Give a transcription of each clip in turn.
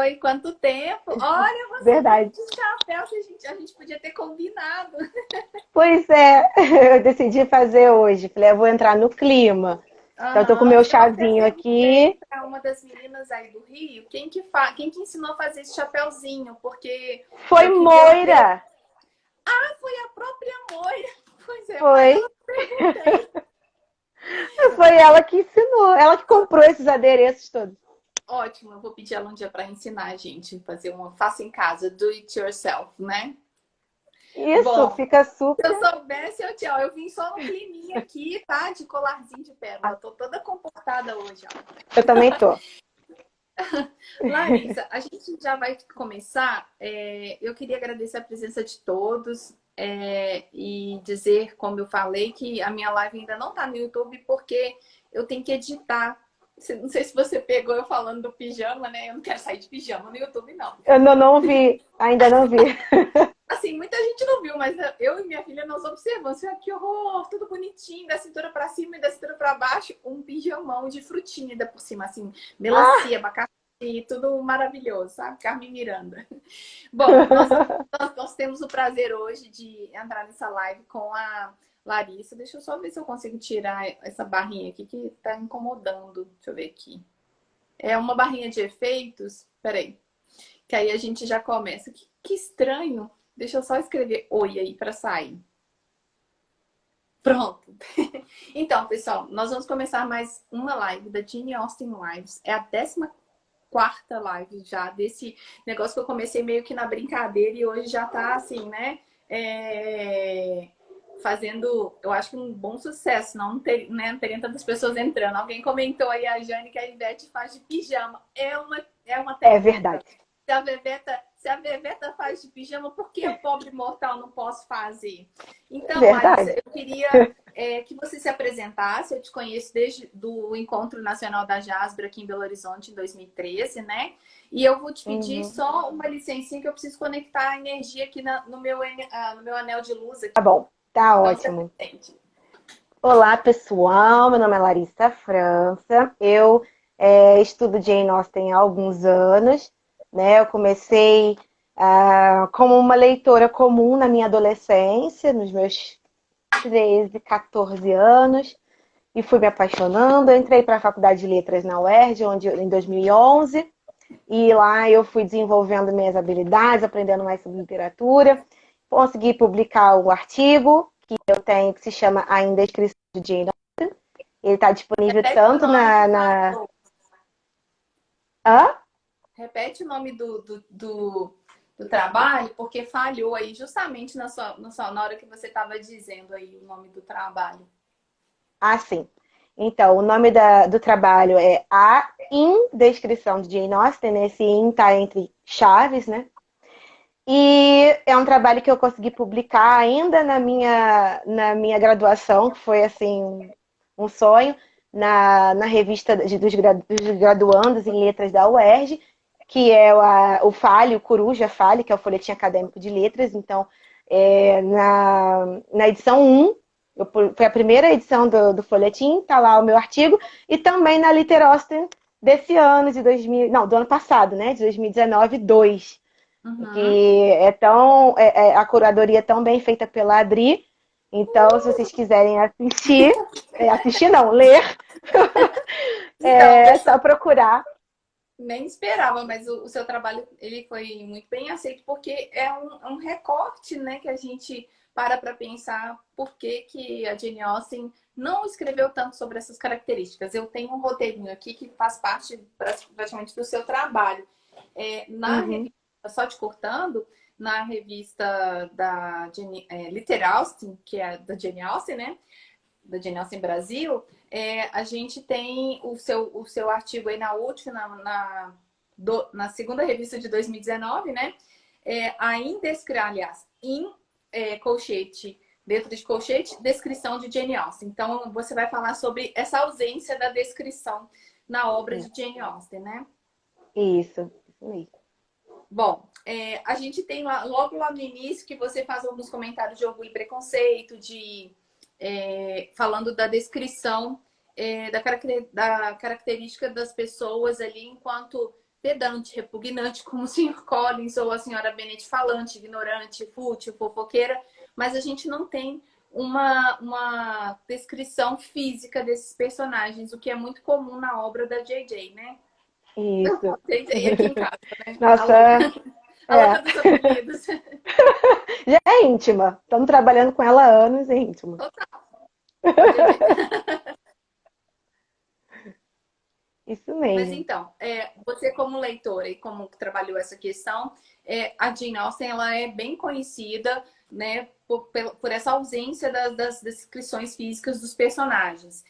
Oi, quanto tempo? Olha, você Verdade. de chapéu que a gente podia ter combinado. Pois é, eu decidi fazer hoje. Falei, eu vou entrar no clima. Então, eu tô com o Aham. meu Eu até chazinho perguntei aqui. para uma das meninas aí do Rio quem que ensinou a fazer esse chapéuzinho, porque Foi eu queria ver. Moira! Foi a própria Moira. Pois é, para Foi. ela eu perguntei. Foi ela que ensinou. Ela que comprou esses adereços todos. Ótimo, eu vou pedir ela um dia para ensinar a gente a fazer uma faça em casa, do it yourself, né? Isso, Bom, fica se eu super. soubesse, eu tinha. Ó, eu vim só no climinha aqui, tá? De colarzinho de pérola. Tô toda comportada hoje, ó. Eu também tô. Larissa, a gente já vai começar. Eu queria agradecer a presença de todos e dizer, como eu falei, que a minha live ainda não tá no YouTube porque eu tenho que editar. Não sei se você pegou eu falando do pijama, né? Eu não quero sair de pijama no YouTube, não. Eu não vi, ainda não vi. Assim, muita gente não viu, mas eu e minha filha nós observamos. Assim, ah, que horror, tudo bonitinho, da cintura pra cima e da cintura pra baixo, um pijamão de frutinha ainda por cima, assim, Ah! melancia, abacaxi, tudo maravilhoso, sabe? Carmen Miranda. Bom, nós temos o prazer hoje de entrar nessa live com a Larissa. Deixa eu só ver se eu consigo tirar essa barrinha aqui que tá incomodando. Deixa eu ver aqui. É uma barrinha de efeitos. Peraí. Que aí a gente já começa. Que estranho. Deixa eu só escrever oi aí para sair. Pronto. Então, pessoal, nós vamos começar mais uma live da Jane Austen Lives. É a 14ª live já desse negócio que eu comecei meio que na brincadeira e hoje já tá assim, né? Fazendo, eu acho que um bom sucesso, não teria tantas pessoas entrando. Alguém comentou aí, a Jane, que a Ivete faz de pijama. É uma É técnica. verdade. Se a Bebeta faz de pijama, por que eu, pobre mortal, não posso fazer? Então, Larissa, Verdade. eu queria que você se apresentasse. Eu te conheço desde do Encontro Nacional da Jasbra aqui em Belo Horizonte, em 2013, né? E eu vou te pedir Uhum. só uma licencinha que eu preciso conectar a energia aqui no meu anel de luz Tá aqui. bom, tá Então, você ótimo. presente. Olá, pessoal. Meu nome é Larissa França. Eu estudo Jane Austen há alguns anos, né? Eu comecei como uma leitora comum na minha adolescência, nos meus 13, 14 anos, e fui me apaixonando. Eu entrei para a Faculdade de Letras na UERJ, em 2011, e lá eu fui desenvolvendo minhas habilidades, aprendendo mais sobre literatura. Consegui publicar um artigo que eu tenho que se chama A Indescrição de Jane. Ele está disponível Repete o tanto nome que na... falhou. Hã? Repete o nome do trabalho, porque falhou aí justamente na hora que você estava dizendo aí o nome do trabalho. Ah, sim. Então, o nome do trabalho é A Indescrição de Jane Austen, né? Esse in tá entre chaves, né? E é um trabalho que eu consegui publicar ainda na minha graduação, que foi assim um sonho, na revista dos graduandos em letras da UERJ, que é o Fale, o Coruja Fale, que é o Folhetim Acadêmico de Letras. Então, na edição 1, foi a primeira edição do Folhetim, tá lá o meu artigo, e também na Liter Austen desse ano, não, do ano passado, né, de 2019, 2 Uhum. que a curadoria é tão bem feita pela Adri. Então, se vocês quiserem assistir não, ler, Então, é pessoal, só procurar. nem esperava, mas o seu trabalho ele foi muito bem aceito, porque é um recorte, né, que a gente para pensar por que a Jane Austen não escreveu tanto sobre essas características. Eu tenho um roteirinho aqui que faz parte praticamente do seu trabalho. Na Uhum. revista, só te cortando, na revista da Liter Austen, que é da Jane Austen, né? Da Jane Austen Brasil, a gente tem o seu artigo aí na última, na segunda revista de 2019, né? Aliás, colchete, dentro de colchete, descrição de Jane Austen. Então, você vai falar sobre essa ausência da descrição na obra de Jane Austen, né? Isso mesmo. Bom, a gente tem logo lá no início que você faz alguns comentários de orgulho e preconceito, falando da descrição da característica das pessoas ali enquanto pedante, repugnante, como o Sr. Collins ou a senhora Bennet falante, ignorante, fútil, fofoqueira, mas a gente não tem uma descrição física desses personagens, o que é muito comum na obra da J.J., né? Isso. JJ aqui em casa, né? Nossa, A louca é. dos apelidos. Já é íntima. Estamos trabalhando com ela há anos, é íntima. Total. Pode ver. Isso Mas mesmo. então, você como leitora e como trabalhou essa questão, a Jane Austen ela é bem conhecida, né, por essa ausência das descrições físicas dos personagens.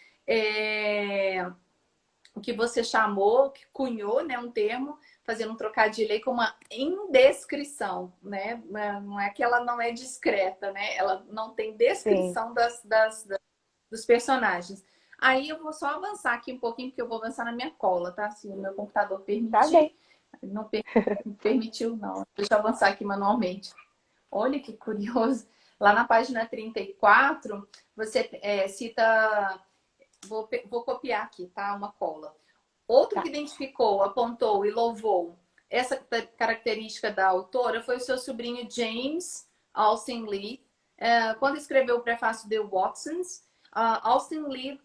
O que você chamou, que cunhou, né, um termo, fazendo um trocadilho aí com uma indescrição, né? Não é que ela não é discreta, né? Ela não tem Sim. descrição dos personagens. Aí eu vou só avançar aqui um pouquinho, porque eu vou avançar na minha cola, tá? Se o meu computador Tá bem. permitir. Não permitiu, não. Deixa eu avançar aqui manualmente. Olha que curioso. Lá na página 34, você cita. Vou copiar aqui, tá? Uma cola. Outro Tá. que identificou, apontou e louvou essa característica da autora foi o seu sobrinho James Austen Leigh, quando escreveu o prefácio de Watsons. Austen Leigh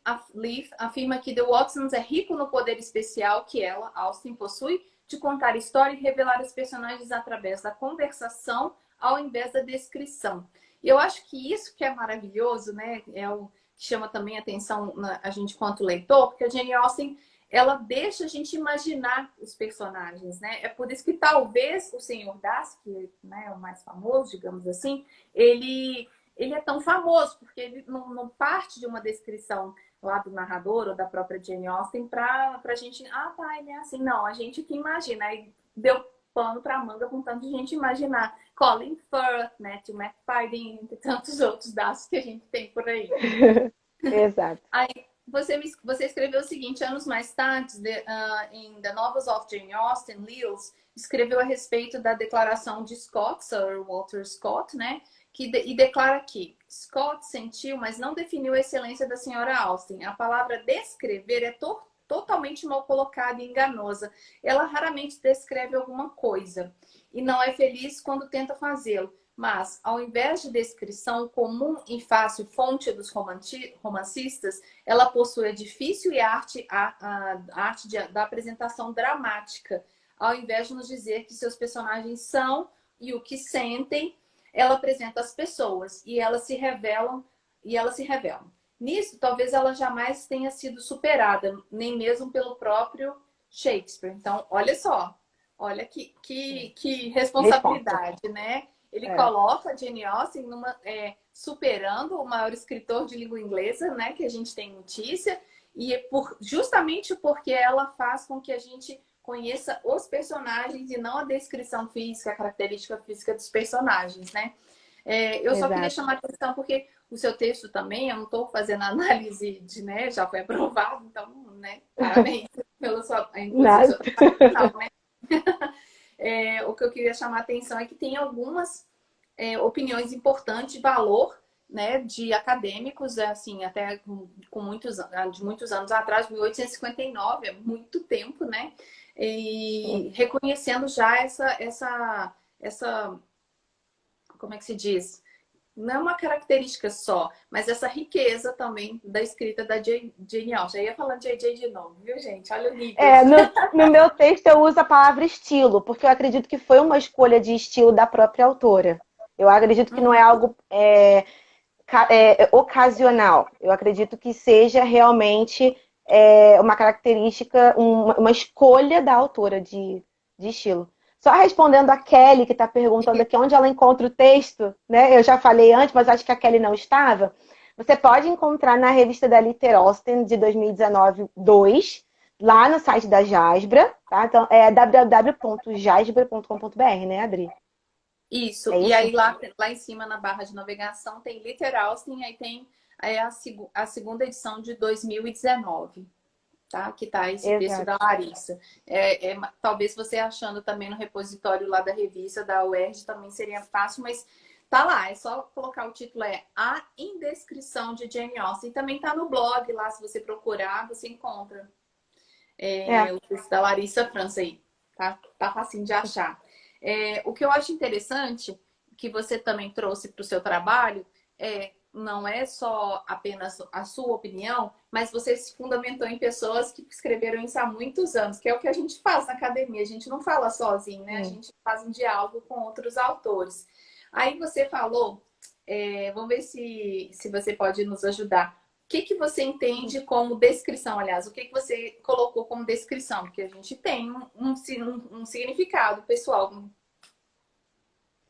afirma que The Watsons é rico no poder especial que ela, Austen, possui de contar história e revelar os personagens através da conversação ao invés da descrição. E eu acho que isso que é maravilhoso, né? É o que chama também a atenção a gente quanto leitor, porque a Jane Austen ela deixa a gente imaginar os personagens, né? É por isso que talvez o Senhor Darcy, que, né, é o mais famoso, digamos assim, ele é tão famoso, porque ele não parte de uma descrição lá do narrador ou da própria Jane Austen para a gente, tá, ele é assim. Não, a gente que imagina. Aí deu pano para manga com tanto de gente imaginar. Colin Firth, Matthew McFadden, entre tantos outros dados que a gente tem por aí. Exato. Aí você escreveu o seguinte, anos mais tarde, em The Novels of Jane Austen, Lewis escreveu a respeito da declaração de Scott, Sir Walter Scott, né? E declara que Scott sentiu, mas não definiu a excelência da senhora Austen. A palavra descrever é totalmente mal colocada e enganosa. Ela raramente descreve alguma coisa e não é feliz quando tenta fazê-lo. Mas, ao invés de descrição comum e fácil fonte dos romancistas, ela possui a difícil e a arte da apresentação dramática. Ao invés de nos dizer que seus personagens são e o que sentem, ela apresenta as pessoas e elas se revelam. Nisso, talvez ela jamais tenha sido superada, nem mesmo pelo próprio Shakespeare. Então, olha só, olha que Resposta. responsabilidade, né? Ele É. coloca a Jane Austen superando o maior escritor de língua inglesa, né, que a gente tem notícia, e justamente porque ela faz com que a gente conheça os personagens e não a descrição física, a característica física dos personagens, né? Eu só queria Exato. chamar a atenção porque o seu texto também, eu não estou fazendo análise né, já foi aprovado, então, né, parabéns pela sua, inclusive, Nada. seu trabalho final, né? O que eu queria chamar a atenção é que tem algumas opiniões importantes de valor, né, de acadêmicos, assim, até de muitos anos atrás, 1859, é muito tempo, né? E reconhecendo já essa, como é que se diz? Não é uma característica só, mas essa riqueza também da escrita da Jane Austen. Já ia falar de JJ de novo, viu, gente? Olha o nível. No meu texto eu uso a palavra estilo, porque eu acredito que foi uma escolha de estilo da própria autora. Eu acredito que não é algo ocasional. Eu acredito que seja realmente uma característica, uma escolha da autora de estilo. Só respondendo a Kelly, que está perguntando aqui onde ela encontra o texto, né? Eu já falei antes, mas acho que a Kelly não estava. Você pode encontrar na revista da Liter Austen de 2019-2, lá no site da Jasbra, tá? Então é www.jasbra.com.br, né, Adri? Isso. É E isso? aí lá em cima na barra de navegação tem Liter Austen, aí tem a segunda edição de 2019. Tá? Que tá esse texto Exato. da Larissa. Talvez você achando também no repositório lá da revista da UERJ também seria fácil, mas tá lá, é só colocar o título, A Indescrição de Jane Austen. E também tá no blog lá, se você procurar, você encontra É. o texto da Larissa França aí. Tá facinho de achar. O que eu acho interessante, que você também trouxe para o seu trabalho, não é só apenas a sua opinião, mas você se fundamentou em pessoas que escreveram isso há muitos anos, que é o que a gente faz na academia. A gente não fala sozinho, né? A Sim. gente faz um diálogo com outros autores. Aí você falou, vamos ver se você pode nos ajudar. O que que você entende como descrição, aliás? O que que você colocou como descrição? Porque a gente tem um significado pessoal.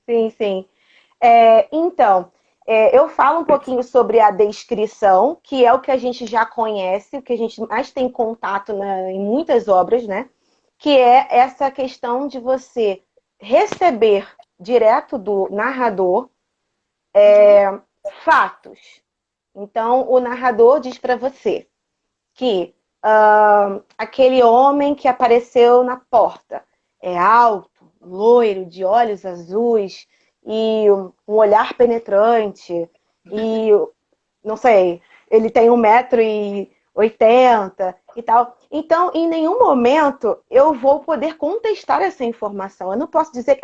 Sim, sim. Então, eu falo um pouquinho sobre a descrição, que é o que a gente já conhece, o que a gente mais tem contato em muitas obras, né? Que é essa questão de você receber direto do narrador Uhum. fatos. Então, o narrador diz para você que aquele homem que apareceu na porta é alto, loiro, de olhos azuis e um olhar penetrante e, não sei, ele tem 1,80 m e tal. Então, em nenhum momento eu vou poder contestar essa informação. Eu não posso dizer que,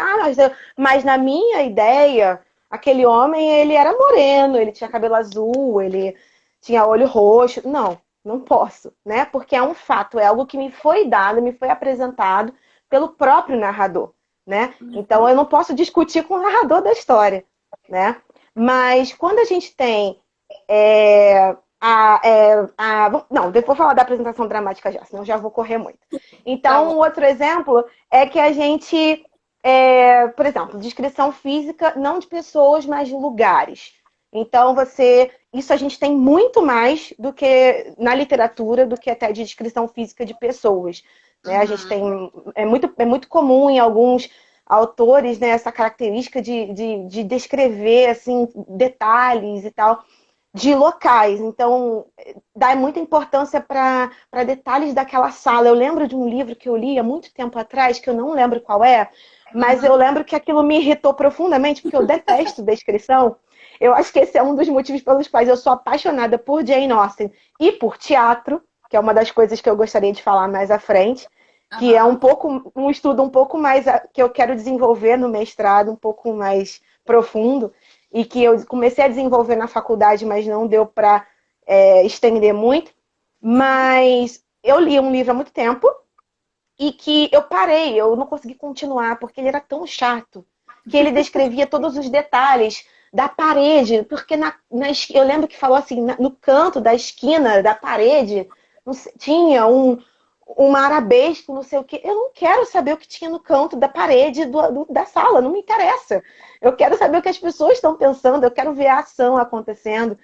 mas na minha ideia, aquele homem, ele era moreno, ele tinha cabelo azul, ele tinha olho roxo. Não, não posso, né? Porque é um fato, é algo que me foi dado, me foi apresentado pelo próprio narrador, né? Então Uhum. eu não posso discutir com o narrador da história, né? Mas quando a gente tem não, depois vou falar da apresentação dramática já, senão já vou correr muito. Tá Então, bom. um outro exemplo é que a gente, por exemplo, descrição física, não de pessoas, mas de lugares. Então, isso a gente tem muito mais do que na literatura, do que até de descrição física de pessoas. Né? A gente Uhum. tem, é muito comum em alguns autores, né, essa característica de descrever assim, detalhes e tal de locais. Então, dá muita importância para detalhes daquela sala. Eu lembro de um livro que eu li há muito tempo atrás, que eu não lembro qual é, mas eu Uhum. lembro que aquilo me irritou profundamente, porque eu detesto descrição. Eu acho que esse é um dos motivos pelos quais eu sou apaixonada por Jane Austen e por teatro, que é uma das coisas que eu gostaria de falar mais à frente, que é Aham. um estudo um pouco mais que eu quero desenvolver no mestrado, um pouco mais profundo, e que eu comecei a desenvolver na faculdade, mas não deu para estender muito. Uhum. Mas eu li um livro há muito tempo e que eu parei, eu não consegui continuar, porque ele era tão chato, que ele descrevia todos os detalhes da parede, porque eu lembro que falou assim, no canto da esquina da parede tinha um arabesco, não sei o quê. Eu não quero saber o que tinha no canto da parede da sala, não me interessa. Eu quero saber o que as pessoas estão pensando, eu quero ver a ação acontecendo.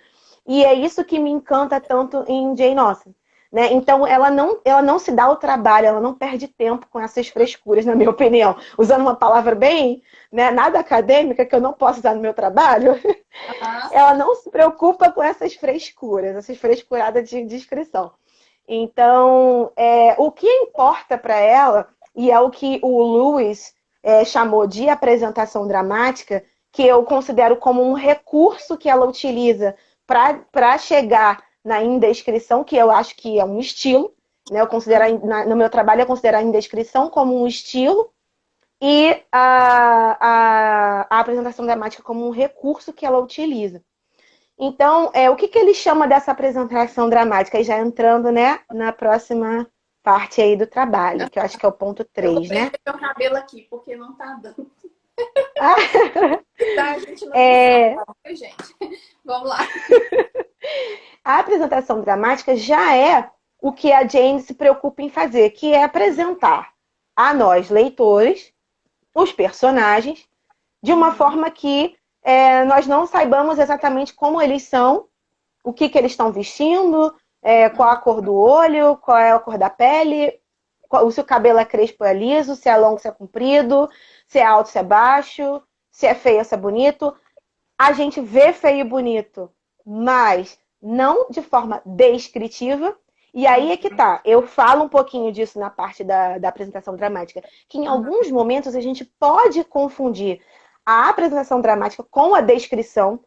E é isso que me encanta tanto em Jane Austen. Né? Então, ela não se dá o trabalho, ela não perde tempo com essas frescuras, na minha opinião. Usando uma palavra bem, né, nada acadêmica, que eu não posso usar no meu trabalho, Aham. ela não se preocupa com essas frescuras, essas frescuradas de descrição. Então, o que importa para ela, e é o que o Lewis chamou de apresentação dramática, que eu considero como um recurso que ela utiliza para chegar na indescrição, que eu acho que é um estilo, né? No meu trabalho, eu considero a indescrição como um estilo, e a apresentação dramática como um recurso que ela utiliza. Então, o que, que ele chama dessa apresentação dramática? E já entrando, né, na próxima parte aí do trabalho, que eu acho que é o ponto Eu vou 3, né? prender meu cabelo aqui, porque não tá dando. Ah, Tá, a gente na edição, é, viu, gente? Vamos lá. a apresentação dramática já é o que a Jane se preocupa em fazer, que é apresentar a nós, leitores, os personagens, de uma Uhum. forma que nós não saibamos exatamente como eles são, o que, que eles estão vestindo, qual a Uhum. cor do olho, qual é a cor da pele, se o cabelo é crespo ou é liso, se é longo, se é comprido, se é alto, se é baixo, se é feio, se é bonito. A gente vê feio e bonito, mas não de forma descritiva. E aí é que tá. Eu falo um pouquinho disso na parte da apresentação dramática, que em Uhum. alguns momentos a gente pode confundir a apresentação dramática com a descrição,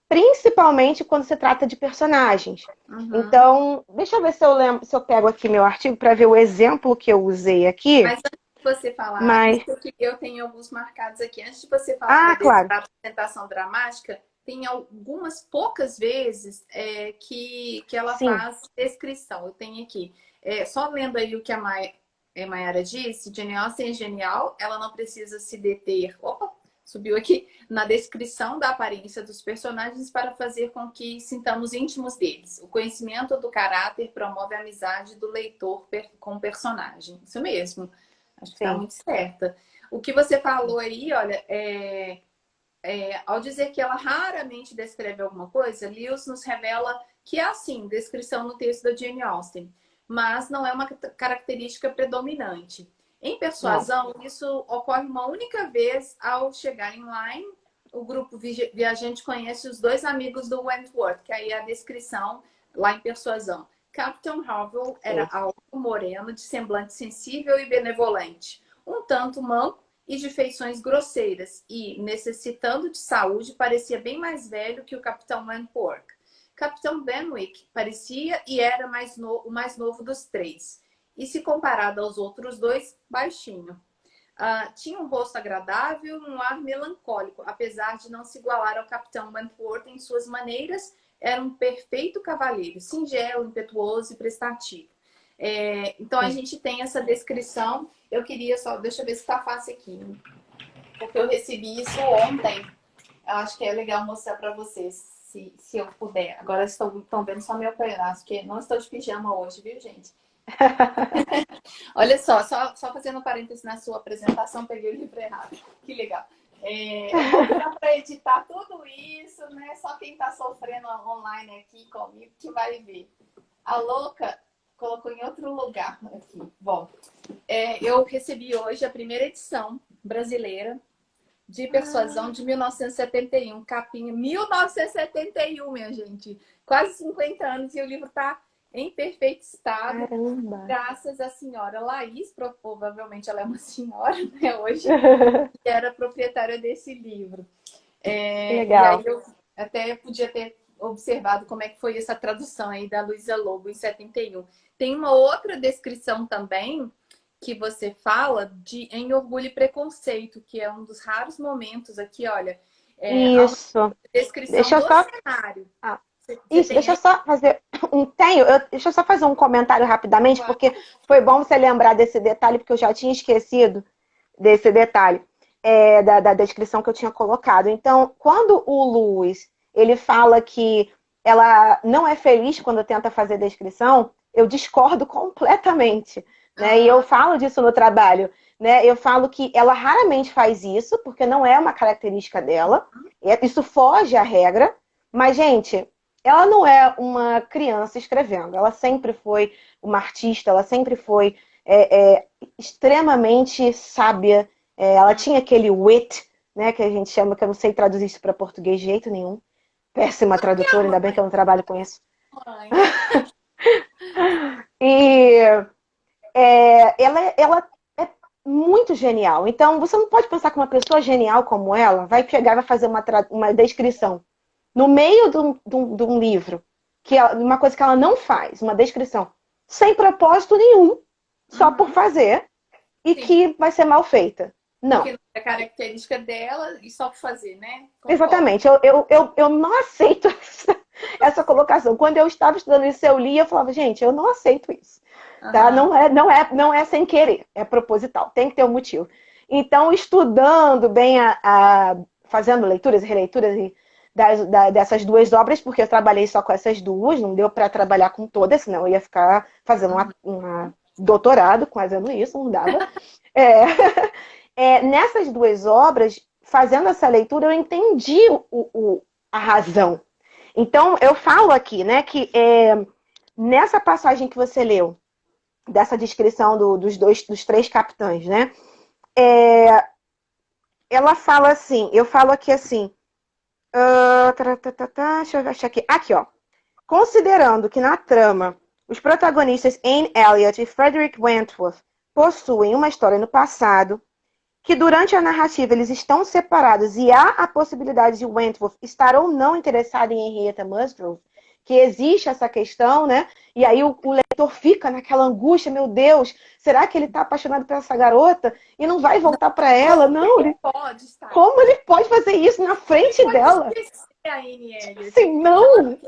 principalmente quando se trata de personagens. Uhum. Então, deixa eu ver se eu lembro, se eu pego aqui meu artigo para ver o exemplo que eu usei aqui. Mas você falar isso, Mas, eu tenho alguns marcados aqui. Antes de você falar claro, da apresentação dramática, tem algumas poucas vezes que ela sim, faz descrição. Eu tenho aqui. Só lendo aí o que a Mayara disse, Jane Austen é genial, ela não precisa se deter. Opa, subiu aqui. Na descrição da aparência dos personagens para fazer com que sintamos íntimos deles. O conhecimento do caráter promove a amizade do leitor com o personagem. Isso mesmo. Acho que está sim. muito certa. O que você falou aí, olha, ao dizer que ela raramente descreve alguma coisa, Lewis nos revela que é assim, descrição no texto da Jane Austen, mas não é uma característica predominante. Em Não. Persuasão, isso ocorre uma única vez ao chegar em Lyme, o grupo viajante conhece os dois amigos do Wentworth, que aí é a descrição lá em Persuasão. Captain Harville era alto, moreno, de semblante sensível e benevolente, um tanto manco e de feições grosseiras, e, necessitando de saúde, parecia bem mais velho que o Capitão Wentworth. Capitão Benwick parecia e era o mais novo dos três, e se comparado aos outros dois, baixinho. Tinha um rosto agradável e um ar melancólico, apesar de não se igualar ao Capitão Wentworth em suas maneiras, era um perfeito cavalheiro, singelo, impetuoso e prestativo. Então a gente tem essa descrição. Eu queria só, deixa eu ver se está fácil aqui, porque eu recebi isso ontem. Eu acho que é legal mostrar para vocês, se eu puder. Agora estão vendo só meu pedaço, porque não estou de pijama hoje, viu, gente? Olha só fazendo um parênteses na sua apresentação, peguei o livro errado. Que legal. Eu vou pedir para editar tudo isso, né? Só quem está sofrendo online aqui comigo que vai ver. A louca colocou em outro lugar aqui. Bom, eu recebi hoje a primeira edição brasileira de Persuasão de 1971, capinha 1971, minha gente. Quase 50 anos e o livro está em perfeito estado. Caramba. Graças à senhora Laís, provavelmente ela é uma senhora, né, hoje, que era proprietária desse livro. Que E aí legal. eu até podia ter observado como é que foi essa tradução aí da Luísa Lobo em 71. Tem uma outra descrição também que você fala em Orgulho e Preconceito, que é um dos raros momentos aqui, olha, há uma Isso. descrição Deixa eu do só. cenário. Ah, Você isso, tem deixa eu aí? só fazer deixa eu só fazer um comentário rapidamente, Claro. porque foi bom você lembrar desse detalhe, porque eu já tinha esquecido desse detalhe, da descrição que eu tinha colocado. Então, quando o Lewis, ele fala que ela não é feliz quando tenta fazer descrição, eu discordo completamente, né? E eu Aham. falo disso no trabalho, né? Eu falo que ela raramente faz isso, porque não é uma característica dela, isso foge à regra, mas, gente, ela não é uma criança escrevendo, ela sempre foi uma artista, ela sempre foi extremamente sábia, ela tinha aquele wit, né, que a gente chama, que eu não sei traduzir isso para português de jeito nenhum. Péssima E a tradutora, ainda bem que eu não trabalho com isso. mãe? E ela é muito genial. Então, você não pode pensar que uma pessoa genial como ela vai pegar e vai fazer uma descrição no meio de um livro, uma coisa que ela não faz, uma descrição, sem propósito nenhum, só por Uhum. fazer, e Sim, que vai ser mal feita. porque Não. não é característica dela e só fazer, né? Concordo. Exatamente. Eu não aceito essa colocação. Quando eu estava estudando isso, eu lia e falava, gente, eu não aceito isso. Tá? Aham. Não é sem querer, é proposital, tem que ter um motivo. Então, estudando bem, fazendo leituras e releituras dessas duas obras, porque eu trabalhei só com essas duas, não deu para trabalhar com todas, senão eu ia ficar fazendo Uhum. uma doutorado fazendo isso, não dava. É, nessas duas obras, fazendo essa leitura, eu entendi a razão. Então, eu falo aqui, né, que nessa passagem que você leu, dessa descrição dos três capitães, né, ela fala assim, eu falo aqui assim, deixa eu achar aqui. Aqui, ó. Considerando que na trama os protagonistas Anne Elliot e Frederick Wentworth possuem uma história no passado, que durante a narrativa eles estão separados e há a possibilidade de Wentworth estar ou não interessado em Henrietta Musgrove, que existe essa questão, né? E aí o leitor fica naquela angústia, meu Deus, será que ele tá apaixonado por essa garota e não vai voltar para ela? Não, Ele pode estar. como ele pode fazer isso na Ele frente pode dela? esquecer a Anne Elliot. Assim, não!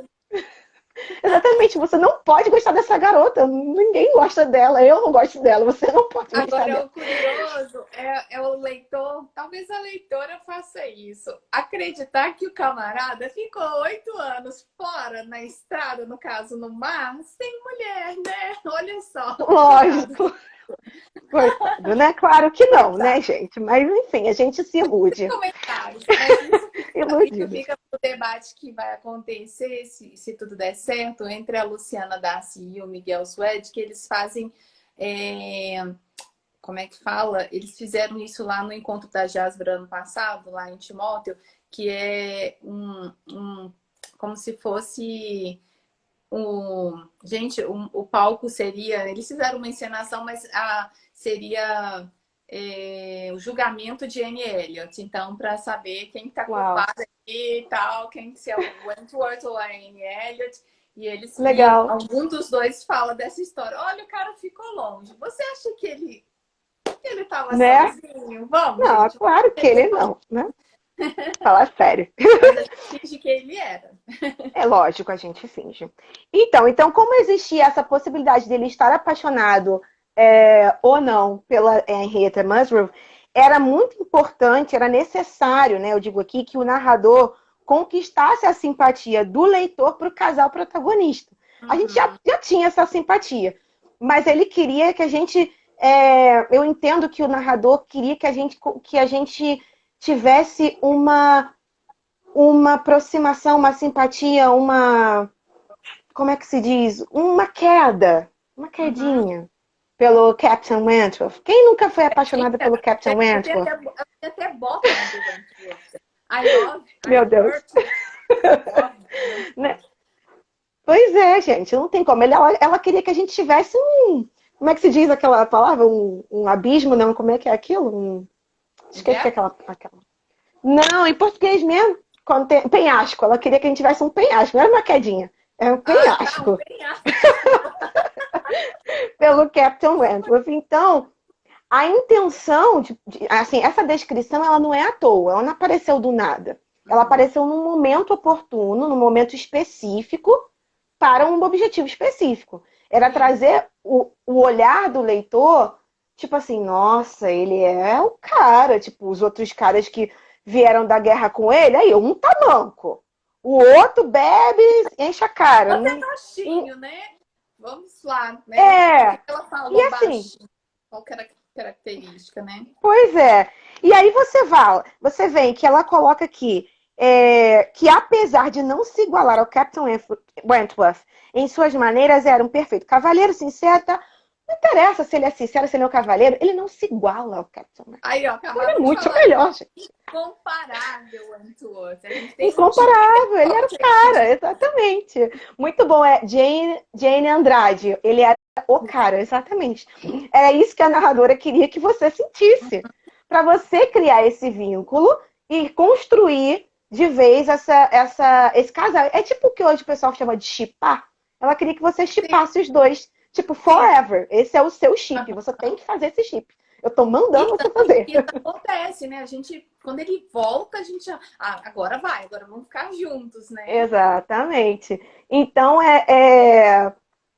Exatamente, você não pode gostar dessa garota. Ninguém gosta dela, eu não gosto dela, você não pode gostar Agora, dela. o curioso é o leitor, talvez a leitora faça isso, acreditar que o camarada ficou 8 anos fora na estrada, no caso no mar, sem mulher, né? Olha só. Lógico. Coitado, né? Claro que não, né, Coitado. gente? Mas enfim, a gente se ilude. Comentários, mas isso Iludido. fica pro debate que vai acontecer, se tudo der certo, entre a Luciana Darcy e o Miguel Suede, que eles fazem. Como é que fala? Eles fizeram isso lá no Encontro da Jasbra ano passado, lá em Timóteo, que é como se fosse gente, o palco seria, eles fizeram uma encenação, mas seria o julgamento de Anne Elliot. Então, para saber quem está culpado aqui e tal, se é o Wentworth ou a Anne Elliot. E eles Legal. algum dos dois fala dessa história. Olha, o cara ficou longe. Você acha que ele estava sozinho? Vamos, não, gente. Claro que ele não, né? Fala sério. Mas a gente finge que ele era. É lógico, a gente finge. Então como existia essa possibilidade dele estar apaixonado ou não pela Henrietta Musgrove, era muito importante, era necessário, né? Eu digo aqui, que o narrador conquistasse a simpatia do leitor para o casal protagonista. A gente já tinha essa simpatia, mas ele queria que a gente... eu entendo que o narrador queria que a gente tivesse uma aproximação, uma simpatia, como é que se diz? Uma quedinha pelo Captain Wentworth. Quem nunca foi apaixonada pelo Captain Wentworth? Eu até bottom do Wentworth. I love. Meu Deus. Né? Pois é, gente, não tem como. Ela queria que a gente tivesse como é que se diz aquela palavra? Um abismo, não? Como é que é aquilo? Esqueci aquela... Não, em português mesmo. Quando tem penhasco. Ela queria que a gente tivesse um penhasco. Não era uma quedinha. Era um penhasco. Um penhasco. Pelo Captain Wentworth. Então, a intenção, assim, essa descrição, ela não é à toa. Ela não apareceu do nada. Ela apareceu num momento oportuno, num momento específico, para um objetivo específico. Era trazer o olhar do leitor, tipo assim, nossa, ele é o cara. Tipo, os outros caras que vieram da guerra com ele, aí um tá manco. O outro bebe, enche a cara. Você é baixinho, né? Vamos lá, né? O que ela falou e assim, baixinho? Qual que era a característica, né? Pois é. E aí você vê que ela coloca aqui que apesar de não se igualar ao Captain Wentworth em suas maneiras, era um perfeito cavalheiro, sincero, tá? Não interessa se ele é sincero, se ele é um cavaleiro, ele não se iguala ao Captain Wentworth. Aí, ó, ele é muito melhor, gente. Incomparável, Wentworth. Incomparável, ele era o cara, exatamente. Muito bom, Jane Andrade, ele era o cara, exatamente. Era isso que a narradora queria que você sentisse. Para você criar esse vínculo e construir de vez esse casal. É tipo o que hoje o pessoal chama de shippar. Ela queria que você shippasse os dois. Tipo, forever. Esse é o seu chip. Você tem que fazer esse chip. Eu tô mandando você fazer. Isso acontece, né? A gente, quando ele volta, a gente... agora vamos ficar juntos, né? Exatamente. Então,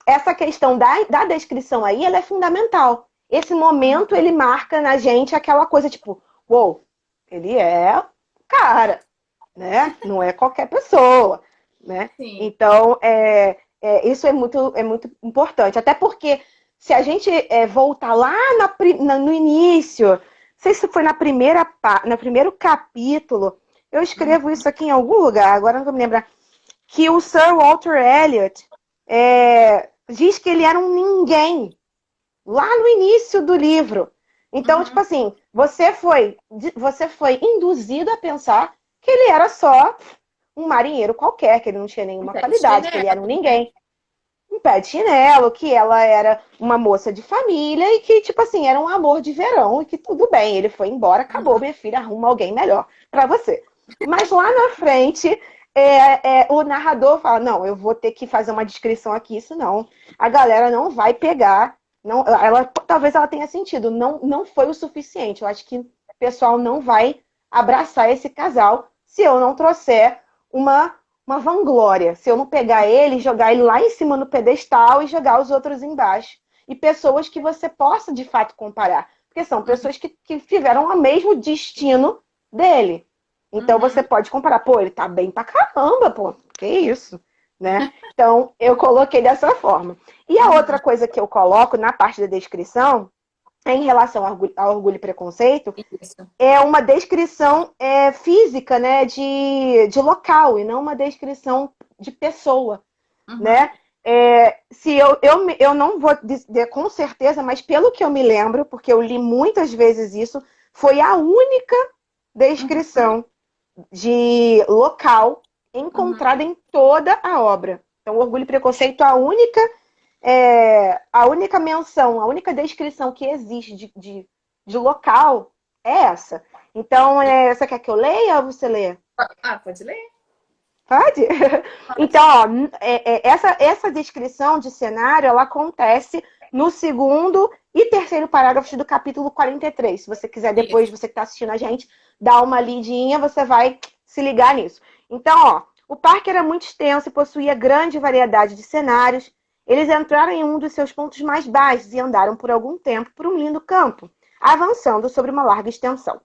essa questão da descrição aí, ela é fundamental. Esse momento, ele marca na gente aquela coisa, tipo, uou, ele é cara, né? Não é qualquer pessoa, né? Sim. Então, isso é muito importante. Até porque, se a gente voltar lá no início, não sei se foi no primeiro capítulo, eu escrevo isso aqui em algum lugar, agora não vou me lembrar, que o Sir Walter Elliot diz que ele era um ninguém, lá no início do livro. Então, tipo assim, você foi induzido a pensar que ele era só um marinheiro qualquer, que ele não tinha nenhuma qualidade, que ele era um ninguém. Um pé de chinelo, que ela era uma moça de família e que, tipo assim, era um amor de verão e que tudo bem, ele foi embora, acabou, minha filha, arruma alguém melhor pra você. Mas lá na frente, o narrador fala, não, eu vou ter que fazer uma descrição aqui, senão a galera não vai pegar. Não, talvez ela tenha sentido, não foi o suficiente. Eu acho que o pessoal não vai abraçar esse casal se eu não trouxer uma vanglória. Se eu não pegar ele, jogar ele lá em cima no pedestal e jogar os outros embaixo. E pessoas que você possa, de fato, comparar. Porque são pessoas que tiveram o mesmo destino dele. Então você pode comparar, pô, ele tá bem pra caramba, pô, que isso, né? Então eu coloquei dessa forma. E a outra coisa que eu coloco na parte da descrição, em relação ao orgulho e preconceito, Isso. é uma descrição física, né, de local, e não uma descrição de pessoa, né? Se eu não vou dizer com certeza, mas pelo que eu me lembro, porque eu li muitas vezes isso, foi a única descrição de local encontrada em toda a obra. Então, Orgulho e Preconceito, a única menção, a única descrição que existe de local é essa. Então, você quer que eu leia ou você lê? Ah, pode ler? Pode? Então, ó, essa descrição de cenário, ela acontece no segundo e terceiro parágrafos do capítulo 43. Se você quiser depois, você que está assistindo a gente, dar uma lidinha, você vai se ligar nisso. Então, ó, o parque era muito extenso e possuía grande variedade de cenários. Eles entraram em um dos seus pontos mais baixos e andaram por algum tempo por um lindo campo, avançando sobre uma larga extensão.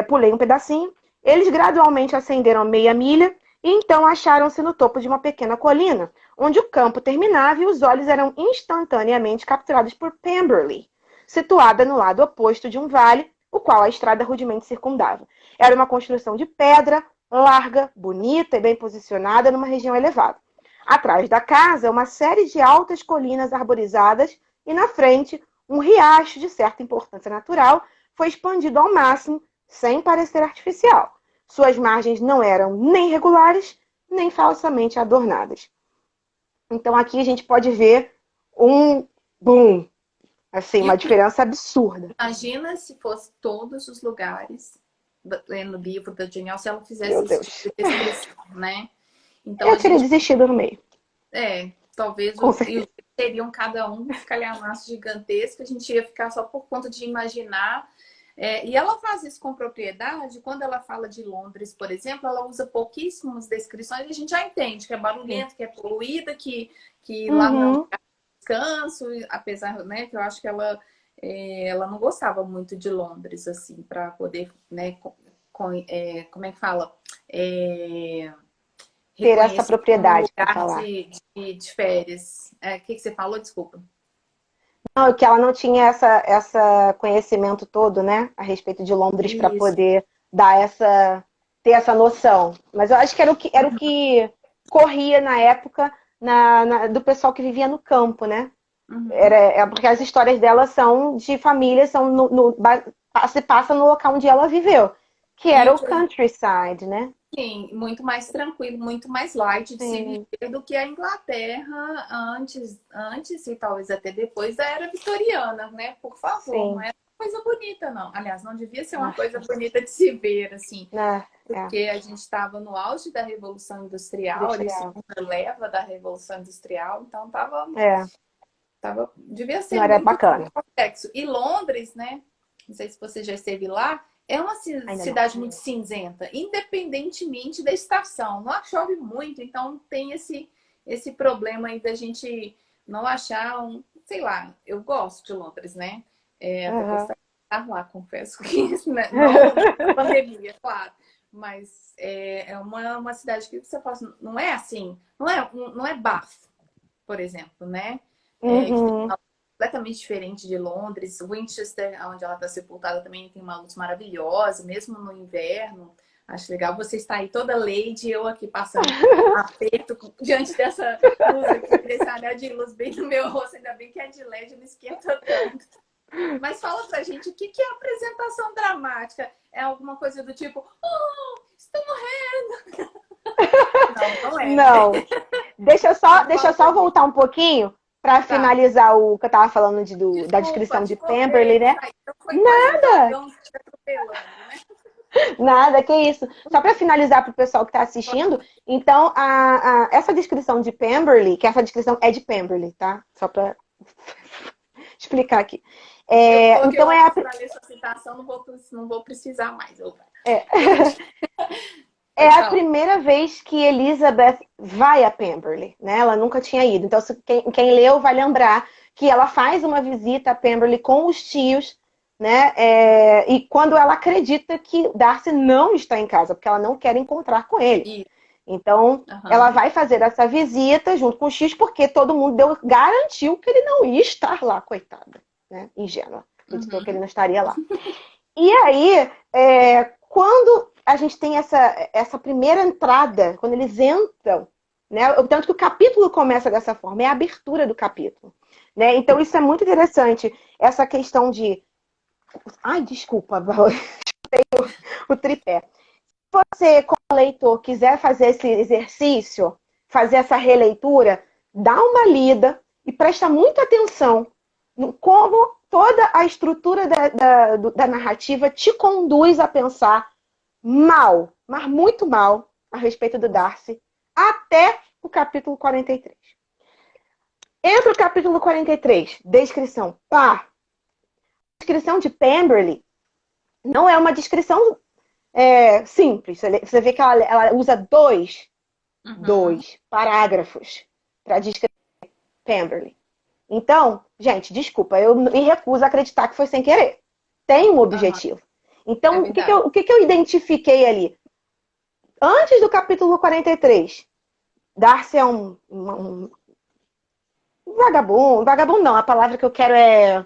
Pulei um pedacinho. Eles gradualmente ascenderam meia milha e então acharam-se no topo de uma pequena colina, onde o campo terminava e os olhos eram instantaneamente capturados por Pemberley, situada no lado oposto de um vale, o qual a estrada rudemente circundava. Era uma construção de pedra, larga, bonita e bem posicionada numa região elevada. Atrás da casa, uma série de altas colinas arborizadas e na frente, um riacho de certa importância natural foi expandido ao máximo, sem parecer artificial. Suas margens não eram nem regulares, nem falsamente adornadas. Então aqui a gente pode ver um boom, assim, uma diferença absurda. Imagina se fosse todos os lugares no livro da Jane Austen, se ela fizesse esse tipo de descrição, né? Então, eu teria desistido no meio. Talvez teriam cada um um calhamaço gigantesco, a gente ia ficar só por conta de imaginar. E ela faz isso com propriedade. Quando ela fala de Londres, por exemplo, ela usa pouquíssimas descrições e a gente já entende que é barulhento, que é poluída, que lá não é descanso, apesar, né, que eu acho que ela não gostava muito de Londres, assim, para poder, né, como é que fala? Ter essa propriedade para lugar falar. de férias. O que você falou? Desculpa. Não, que ela não tinha essa conhecimento todo, né, a respeito de Londres para poder dar ter essa noção. Mas eu acho que era o que corria na época do pessoal que vivia no campo, né? Porque as histórias dela são de família, se passa no local onde ela viveu, que era o countryside, né? Sim, muito mais tranquilo, muito mais light de se viver do que a Inglaterra antes e talvez até depois da era vitoriana, né? Por favor, não era uma coisa bonita, não. Aliás, não devia ser uma coisa bonita de se ver, assim. Porque a gente estava no auge da Revolução Industrial, ali, segunda leva da Revolução Industrial, então devia ser não era muito bacana. complexo. E Londres, né? Não sei se você já esteve lá. É uma cidade muito cinzenta, independentemente da estação. Não chove muito, então tem esse problema aí da gente não achar sei lá, eu gosto de Londres, né? Até gostaria de estar lá, confesso que não na pandemia, claro. Mas é uma cidade que você fala assim, não é assim, não é Bath, por exemplo, né? Que tem completamente diferente de Londres. Winchester, onde ela está sepultada, também tem uma luz maravilhosa, mesmo no inverno. Acho legal você estar aí toda lady, eu aqui passando aperto diante dessa luz aqui, desse anel de luz bem no meu rosto. Ainda bem que é de LED, não esquenta tanto. Mas fala pra gente, o que é apresentação dramática? É alguma coisa do tipo, estou morrendo? Não é. Não. Deixa eu só voltar um pouquinho para finalizar o que eu tava falando da descrição de Pemberley, né? Nada! Nada, que isso. Só para finalizar para o pessoal que está assistindo, então essa descrição de Pemberley, que essa descrição é de Pemberley, tá? Só para explicar aqui. Eu coloquei o Então óculos para ler sua citação, não vou precisar mais. é, é Pode a falar. primeira vez que Elizabeth vai a Pemberley, né? Ela nunca tinha ido. Então, quem leu vai lembrar que ela faz uma visita a Pemberley com os tios, né? E quando ela acredita que Darcy não está em casa, porque ela não quer encontrar com ele. Isso. Então, ela vai fazer essa visita junto com os tios, porque todo mundo garantiu que ele não ia estar lá, coitada, né? Ingênua. Acreditou que ele não estaria lá. E aí, quando a gente tem essa primeira entrada, quando eles entram, né? Tanto que o capítulo começa dessa forma, é a abertura do capítulo. Né? Então, isso é muito interessante, essa questão de... Ai, desculpa, o tripé. Se você, como leitor, quiser fazer esse exercício, fazer essa releitura, dá uma lida e presta muita atenção no como toda a estrutura da narrativa te conduz a pensar mal, mas muito mal, a respeito do Darcy, até o capítulo 43. Entra o capítulo 43, descrição. A descrição de Pemberley não é uma descrição simples. Você vê que ela usa dois parágrafos para descrever Pemberley. Então, gente, desculpa, eu me recuso a acreditar que foi sem querer. Tem um objetivo. Então, o que eu identifiquei ali? Antes do capítulo 43, Darcy é um vagabundo. Vagabundo não, a palavra que eu quero é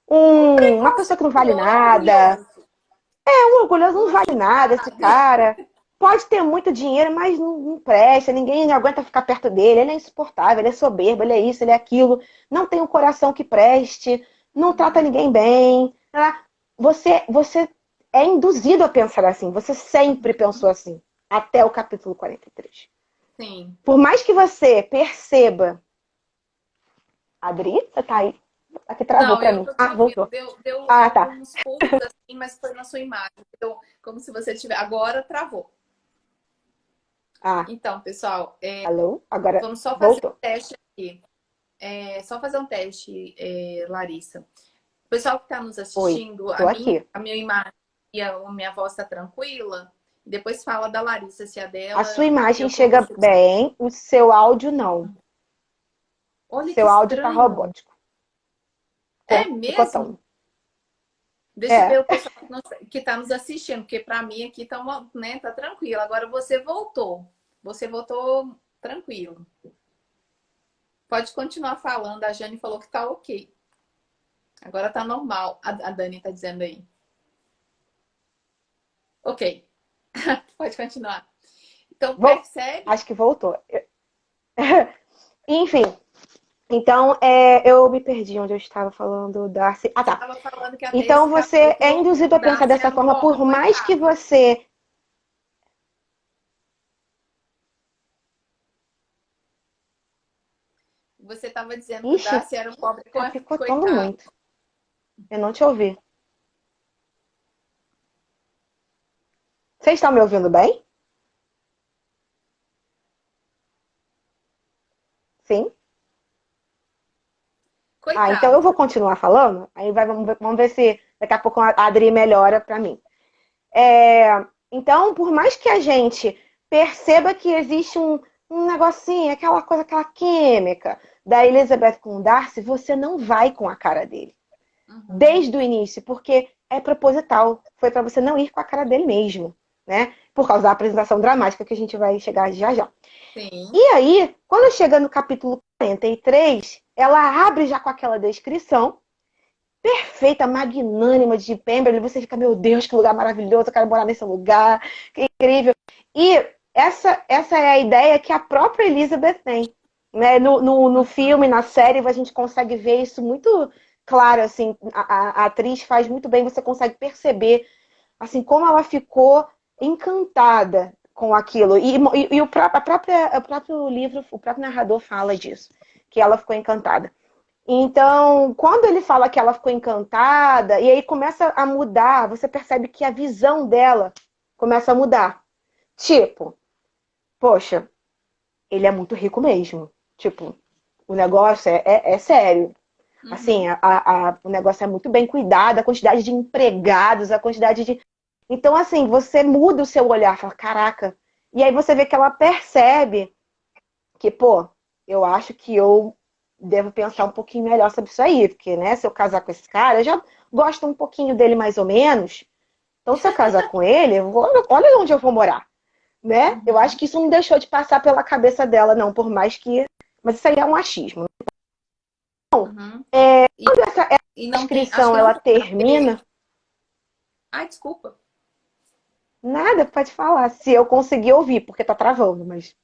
uma pessoa que não vale nada. Um orgulhoso, não vale nada esse cara. Pode ter muito dinheiro, mas não presta. Ninguém aguenta ficar perto dele. Ele é insuportável, ele é soberbo, ele é isso, ele é aquilo. Não tem um coração que preste. Não trata ninguém bem. Você é induzido a pensar assim. Você sempre pensou assim. Até o capítulo 43. Sim. Por mais que você perceba... Adri, você tá aí? Aqui travou pra mim. Voltou. Deu tá. uns pulos assim, mas foi na sua imagem. Então, como se você tivesse... Agora travou. Então, pessoal... Alô? Agora vamos só fazer voltou. um teste aqui. Só fazer um teste, Larissa. O pessoal que está nos assistindo, Oi, a minha imagem e a minha voz está tranquila? Depois fala da Larissa, se a dela... A sua imagem chega bem, o seu áudio não. Olha, seu que áudio está estranho. robótico. É mesmo? Deixa eu ver o pessoal que está nos assistindo, porque para mim aqui tá tranquilo. Agora você voltou. Você voltou tranquilo. Pode continuar falando. A Jane falou que tá ok. Agora tá normal. A Dani tá dizendo aí. Ok. Pode continuar. Então, percebe? Acho que voltou. Enfim. Então, eu me perdi onde eu estava falando. Darcy. Tá. Falando que então, você é induzido a pensar dessa forma, por mais que você... Você estava dizendo que o Darcy era um pobre tá picotando muito. Eu não te ouvi. Vocês estão me ouvindo bem? Sim? Coitado. Então eu vou continuar falando. Aí vamos ver se daqui a pouco a Adri melhora para mim. Então, por mais que a gente perceba que existe um negocinho, aquela coisa, aquela química da Elizabeth com o Darcy, você não vai com a cara dele. Desde o início, porque é proposital. Foi para você não ir com a cara dele mesmo, né? Por causa da apresentação dramática que a gente vai chegar já já. Sim. E aí, quando chega no capítulo 43, ela abre já com aquela descrição perfeita, magnânima de Pemberley. Você fica, meu Deus, que lugar maravilhoso, eu quero morar nesse lugar, que incrível. E essa é a ideia que a própria Elizabeth tem. Né? No filme, na série, a gente consegue ver isso muito claro. Assim, a atriz faz muito bem, você consegue perceber assim, como ela ficou encantada com aquilo. E o próprio livro, o próprio narrador fala disso, que ela ficou encantada. Então, quando ele fala que ela ficou encantada, e aí começa a mudar, você percebe que a visão dela começa a mudar. Tipo, poxa, ele é muito rico mesmo. Tipo, o negócio é sério. Assim, Uhum. o negócio é muito bem cuidado, a quantidade de empregados, a quantidade de. Então, assim, você muda o seu olhar, fala, caraca. E aí você vê que ela percebe que, pô, eu acho que eu devo pensar um pouquinho melhor sobre isso aí, porque, né, se eu casar com esse cara, eu já gosto um pouquinho dele mais ou menos. Então, se eu casar com ele, olha onde eu vou morar, né? Eu acho Uhum. que isso não deixou de passar pela cabeça dela, não, por mais que. Mas isso aí é um achismo. Uhum. Quando essa E não tem, acho descrição que não ela tem a ver. termina, Ai, desculpa. nada, pode falar. Se eu conseguir ouvir, porque tá travando, mas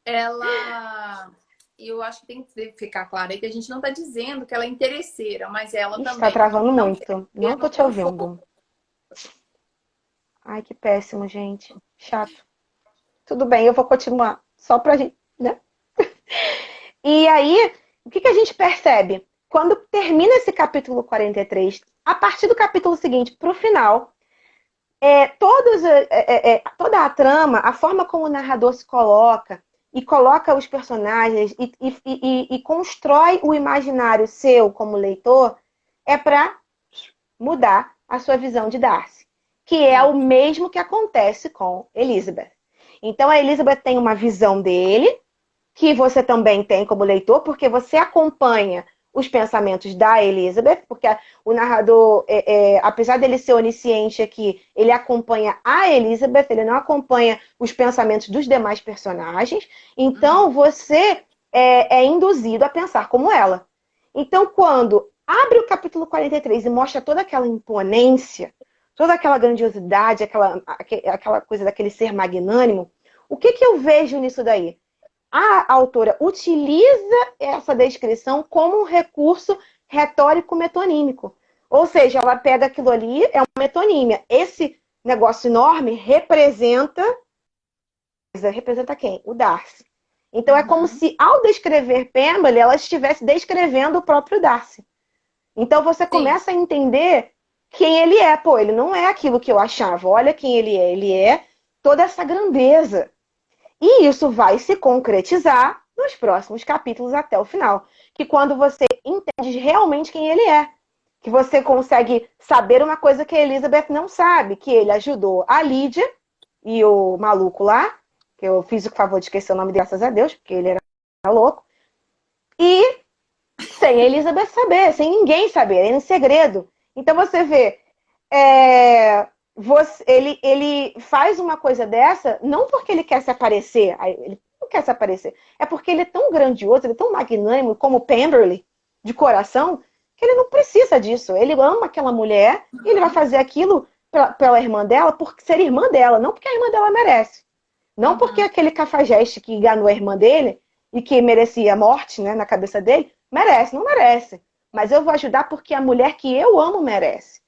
Ela, eu acho que tem que ficar claro aí que a gente não está dizendo que ela é interesseira, mas ela está também travando não muito. quer Não tô no te teu fogo. ouvindo. Ai, que péssimo, gente. Chato. Tudo bem, eu vou continuar. Só pra gente, né? E aí, o que a gente percebe? Quando termina esse capítulo 43, a partir do capítulo seguinte para o final, toda a trama, a forma como o narrador se coloca e coloca os personagens e constrói o imaginário seu como leitor, é para mudar a sua visão de Darcy, que é o Sim. mesmo que acontece com Elizabeth. Então a Elizabeth tem uma visão dele, que você também tem como leitor, porque você acompanha os pensamentos da Elizabeth, porque o narrador, apesar dele ser onisciente aqui, ele acompanha a Elizabeth, ele não acompanha os pensamentos dos demais personagens. Uhum. Então você é induzido a pensar como ela. Então, quando abre o capítulo 43 e mostra toda aquela imponência, toda aquela grandiosidade, aquela coisa daquele ser magnânimo, o que eu vejo nisso daí? A autora utiliza essa descrição como um recurso retórico metonímico. Ou seja, ela pega aquilo ali, é uma metonímia. Esse negócio enorme representa quem? O Darcy. Então é como Uhum. se, ao descrever Pemberley, ela estivesse descrevendo o próprio Darcy. Então você Sim. começa a entender quem ele é. Pô, ele não é aquilo que eu achava. Olha quem ele é. Ele é toda essa grandeza. E isso vai se concretizar nos próximos capítulos até o final. Que quando você entende realmente quem ele é. Que você consegue saber uma coisa que a Elizabeth não sabe, que ele ajudou a Lídia e o maluco lá, que eu fiz o favor de esquecer o nome, graças a Deus, porque ele era louco. E sem a Elizabeth saber, sem ninguém saber, é em segredo. Então você vê, ele faz uma coisa dessa não porque ele quer se aparecer, ele não quer se aparecer, é porque ele é tão grandioso, ele é tão magnânimo como Pemberley, de coração, que ele não precisa disso. Ele ama aquela mulher e ele vai Uhum. fazer aquilo pela irmã dela, por ser irmã dela, não porque a irmã dela merece. Não porque Uhum. aquele cafajeste que enganou a irmã dele e que merecia a morte, né, na cabeça dele, merece, não merece. Mas eu vou ajudar porque a mulher que eu amo merece.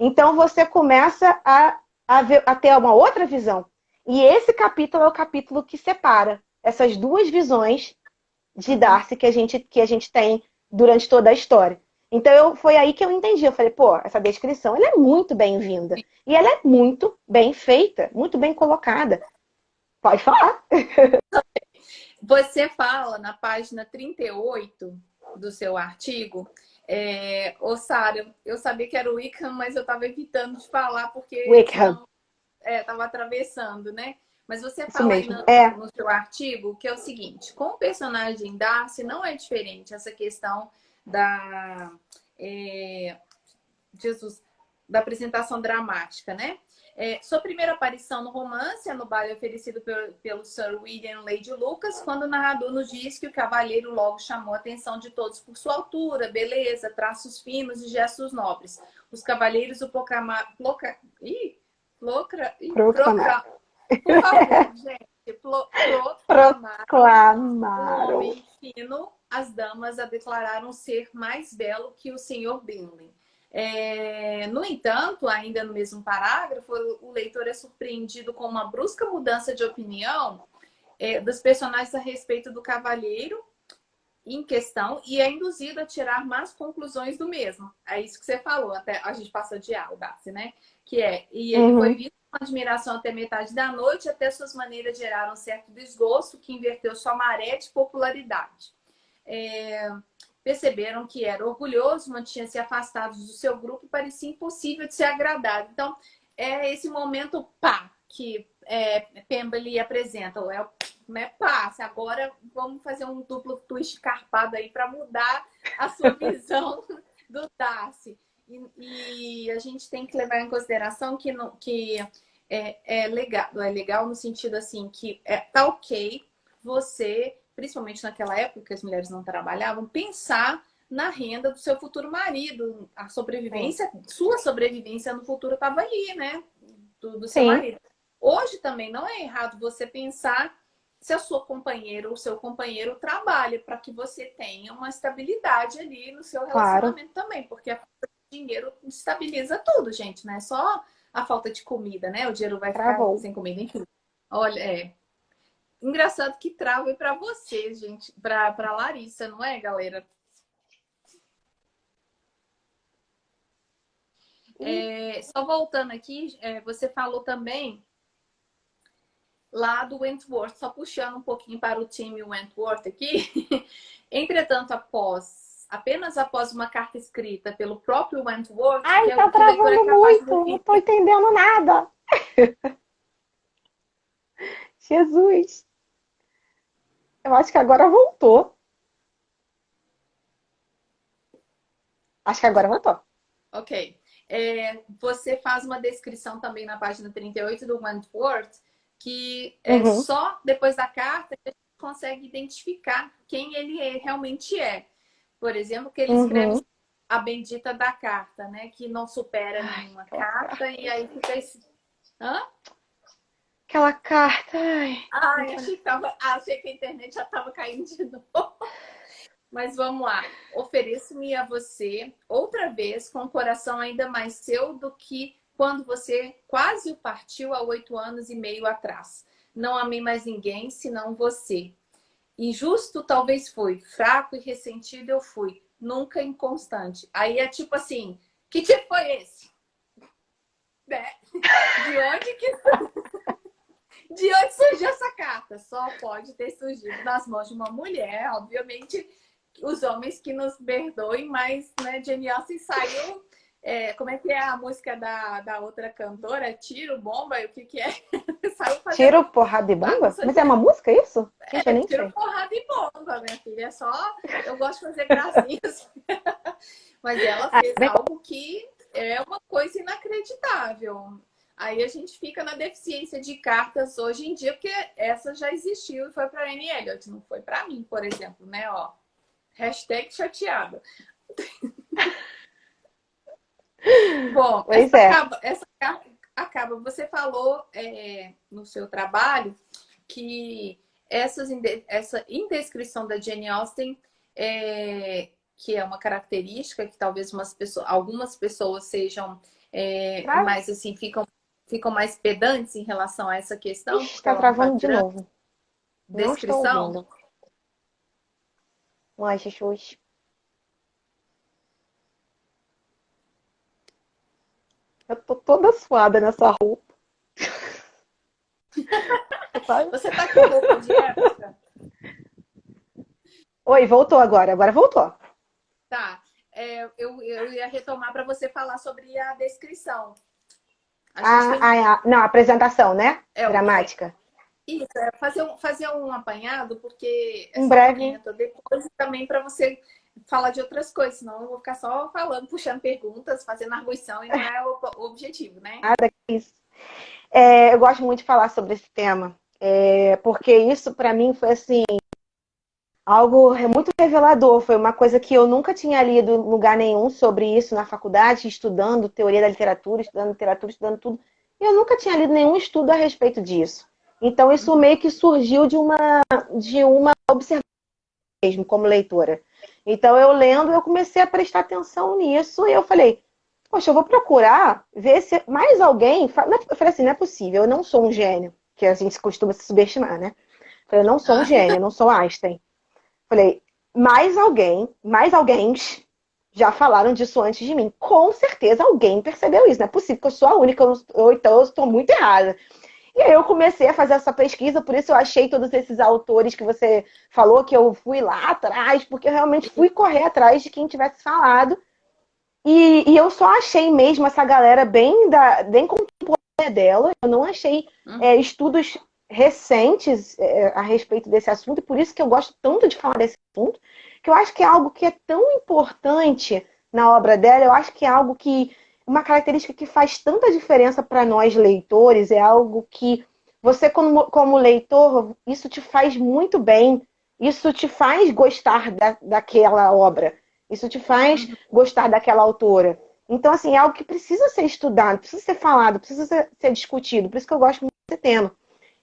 Então você começa a ter uma outra visão. E esse capítulo é o capítulo que separa essas duas visões de Uhum. Darcy que a gente tem durante toda a história. Então foi aí que eu entendi. Eu falei, pô, essa descrição ela é muito bem-vinda. E ela é muito bem feita, muito bem colocada. Pode falar. Você fala na página 38 do seu artigo, ô Sara, eu sabia que era o Wickham, mas eu estava evitando de falar porque Wickham, senão estava atravessando, né? Mas você isso fala aí mesmo. É. no seu artigo que é o seguinte: com o personagem Darcy não é diferente essa questão da é, Jesus, da apresentação dramática, né? Sua primeira aparição no romance é no baile oferecido pelo Sir William Lady Lucas, quando o narrador nos diz que o cavalheiro logo chamou a atenção de todos por sua altura, beleza, traços finos e gestos nobres. Os cavalheiros o proclamaram. Proclamar. Por favor, gente, proclamaram um Proclamaram. homem fino, as damas a declararam ser mais belo que o Sr. Bingley. No entanto, ainda no mesmo parágrafo, o leitor é surpreendido com uma brusca mudança de opinião dos personagens a respeito do cavalheiro em questão e é induzido a tirar más conclusões do mesmo. É isso que você falou, até a gente passa de A, o Darcy, né? E ele foi Uhum. visto admiração até metade da noite, até suas maneiras geraram certo desgosto, que inverteu sua maré de popularidade. Perceberam que era orgulhoso, mantinha-se afastado do seu grupo e parecia impossível de ser agradado. Então, é esse momento pá, que Pemberley apresenta. Pá, agora vamos fazer um duplo twist carpado aí para mudar a sua visão do Darcy. E a gente tem que levar em consideração que é legal no sentido assim, que tá ok você, principalmente naquela época que as mulheres não trabalhavam, pensar na renda do seu futuro marido. A sobrevivência, sua sobrevivência no futuro estava ali, né? Do seu marido. Hoje também não é errado você pensar se a sua companheira ou seu companheiro trabalha para que você tenha uma estabilidade ali no seu relacionamento também, porque a falta de dinheiro estabiliza tudo, gente, não é só a falta de comida, né? O dinheiro vai ficar sem comida, enfim. Olha, engraçado que trava para você, gente, para Larissa, não é, galera? Só voltando aqui, você falou também lá do Wentworth, só puxando um pouquinho para o time Wentworth aqui. Entretanto, apenas após uma carta escrita pelo próprio Wentworth, que tá travando muito, não tô entendendo nada. Jesus. Eu acho que agora voltou. Acho que agora voltou. Ok. Você faz uma descrição também na página 38 do Wentworth, que só depois da carta que a gente consegue identificar quem ele realmente é. Por exemplo, que ele escreve a bendita da carta, né? Que não supera nenhuma carta, e aí fica esse... Hã? Aquela carta... achei que a internet já estava caindo de novo. Mas vamos lá. Ofereço-me a você outra vez com o coração ainda mais seu do que quando você quase o partiu há 8 anos e meio atrás. Não amei mais ninguém senão você. Injusto talvez fui, fraco e ressentido eu fui, nunca inconstante. Aí é tipo assim, que tipo foi esse? Né? De onde surgiu essa carta? Só pode ter surgido nas mãos de uma mulher, obviamente. Os homens que nos perdoem, mas, né, Jane Austen saiu... como é que é a música da outra cantora? Tiro, bomba? O que é? Saiu fazendo... Tiro, porrada e bomba? Mas é uma música isso? Eu nem tiro, sei. Porrada e bomba, minha filha. É só... Eu gosto de fazer gracinhas. Mas ela fez algo que é uma coisa inacreditável. Aí a gente fica na deficiência de cartas hoje em dia, porque essa já existiu e foi para Anne Elliot. Não foi para mim, por exemplo, né? Ó, #chateada. Bom, essa carta acaba. Você falou no seu trabalho que essa indescrição da Jane Austen, que é uma característica que talvez algumas pessoas sejam mais assim, ficam mais pedantes em relação a essa questão. Está travando de novo. Descrição. Não estou ouvindo. Ai, Jesus. Eu tô toda suada nessa roupa. Você tá com roupa de época? Oi, voltou agora. Agora voltou. Tá. Eu ia retomar para você falar sobre a descrição. Não, a apresentação, né? Gramática. Isso, fazer um apanhado, porque em breve. Depois também para você falar de outras coisas, senão eu vou ficar só falando, puxando perguntas, fazendo arguição, e não é o objetivo, né? Nada disso. Eu gosto muito de falar sobre esse tema, porque isso para mim foi assim, algo muito revelador. Foi uma coisa que eu nunca tinha lido em lugar nenhum sobre isso na faculdade, estudando teoria da literatura, estudando tudo. E eu nunca tinha lido nenhum estudo a respeito disso. Então isso meio que surgiu de uma observação mesmo, como leitora. Então eu lendo, eu comecei a prestar atenção nisso e eu falei, poxa, eu vou procurar ver se mais alguém... Eu falei assim, não é possível, eu não sou um gênio, que a gente costuma se subestimar, né? Eu falei, eu não sou um gênio, eu não sou Einstein. Falei, mais alguém já falaram disso antes de mim. Com certeza alguém percebeu isso. Não é possível que eu sou a única, ou então eu estou muito errada. E aí eu comecei a fazer essa pesquisa, por isso eu achei todos esses autores que você falou, que eu fui lá atrás, porque eu realmente fui correr atrás de quem tivesse falado. E eu só achei mesmo essa galera bem contemporânea dela. Eu não achei estudos recentes a respeito desse assunto, e por isso que eu gosto tanto de falar desse assunto, que eu acho que é algo que é tão importante na obra dela, eu acho que é algo que, uma característica que faz tanta diferença para nós leitores, é algo que você, como leitor, isso te faz muito bem, isso te faz gostar daquela obra. Isso te faz gostar daquela autora. Então, assim, é algo que precisa ser estudado, precisa ser falado, precisa ser discutido. Por isso que eu gosto muito desse tema.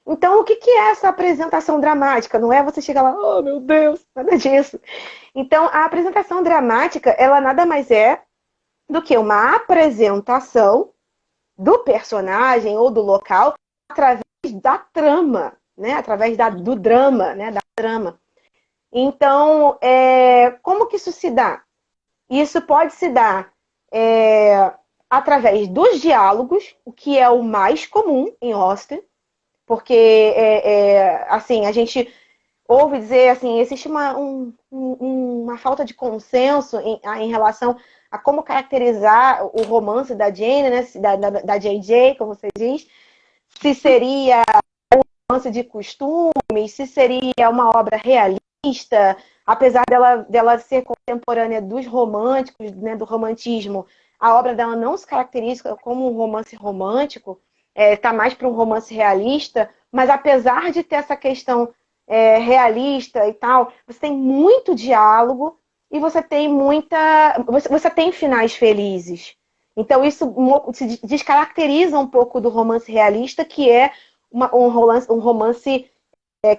Então, o que é essa apresentação dramática? Não é você chegar lá, oh, meu Deus, nada disso. Então, a apresentação dramática, ela nada mais é do que uma apresentação do personagem ou do local através da trama, né? Através do drama, né? Da trama. Então, como que isso se dá? Isso pode se dar através dos diálogos, o que é o mais comum em Austen, porque assim, a gente ouve dizer assim, existe uma falta de consenso em relação a como caracterizar o romance da Jane, né, da JJ, como você diz, se seria romance de costumes, se seria uma obra realista, apesar dela ser contemporânea dos românticos, né, do romantismo, a obra dela não se caracteriza como um romance romântico, está mais para um romance realista, mas apesar de ter essa questão realista e tal, você tem muito diálogo e você tem você tem finais felizes. Então isso se descaracteriza um pouco do romance realista, que é um romance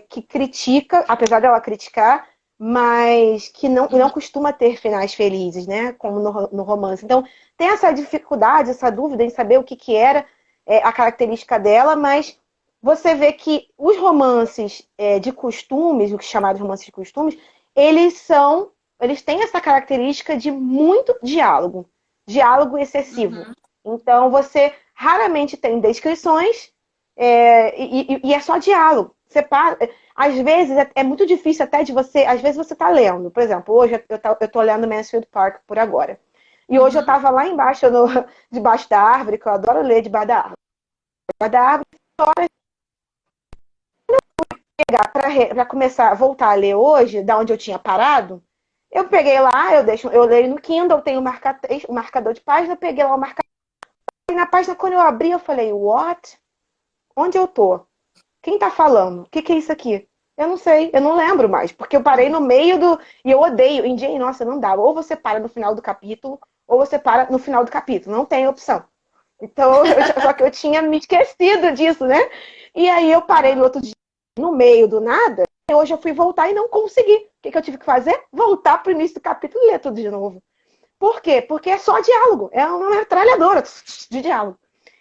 que critica, apesar dela criticar, mas que não costuma ter finais felizes, né? Como no romance. Então, tem essa dificuldade, essa dúvida em saber o que era a característica dela, mas você vê que os romances de costumes, o que é chamado de romances de costumes, eles têm essa característica de muito diálogo excessivo. Então, você raramente tem descrições e é só diálogo. Você para, às vezes é muito difícil até de você. Às vezes você está lendo, por exemplo, hoje eu estou lendo Mansfield Park por agora. E hoje eu estava lá embaixo, debaixo da árvore, que eu adoro ler debaixo da árvore. Debaixo da árvore, para começar a voltar a ler hoje, da onde eu tinha parado, eu peguei lá, eu leio no Kindle, tenho o marcador de página, peguei lá o marcador. E na página, quando eu abri, eu falei, what? Onde eu tô? Quem tá falando? O que é isso aqui? Eu não sei, eu não lembro mais, porque eu parei no meio do... E eu odeio, em dia, nossa, não dá. Ou você para no final do capítulo, ou você para no final do capítulo. Não tem opção. Então, só que eu tinha me esquecido disso, né? E aí eu parei no outro dia, no meio do nada, e hoje eu fui voltar e não consegui. O que eu tive que fazer? Voltar pro início do capítulo e ler tudo de novo. Por quê? Porque é só diálogo. É uma metralhadora de diálogo.